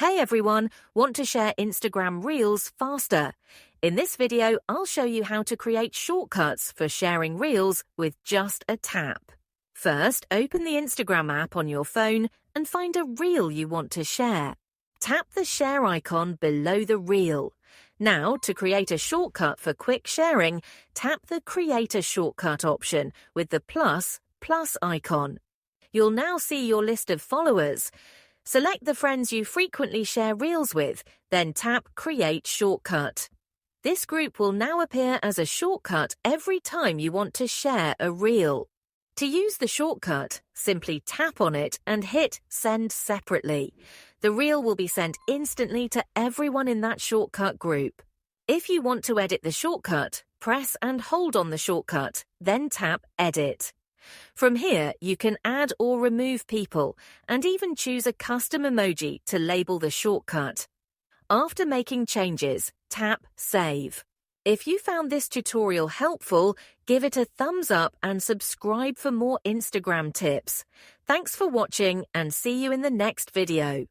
Hey everyone, want to share Instagram Reels faster? In this video, I'll show you how to create shortcuts for sharing Reels with just a tap. First, open the Instagram app on your phone and find a Reel you want to share. Tap the share icon below the Reel. Now, to create a shortcut for quick sharing, tap the Create a Shortcut option with the plus icon. You'll now see your list of followers. Select the friends you frequently share Reels with, then tap Create Shortcut. This group will now appear as a shortcut every time you want to share a Reel. To use the shortcut, simply tap on it and hit Send Separately. The Reel will be sent instantly to everyone in that shortcut group. If you want to edit the shortcut, press and hold on the shortcut, then tap Edit. From here, you can add or remove people and even choose a custom emoji to label the shortcut. After making changes, tap Save. If you found this tutorial helpful, give it a thumbs up and subscribe for more Instagram tips. Thanks for watching and see you in the next video.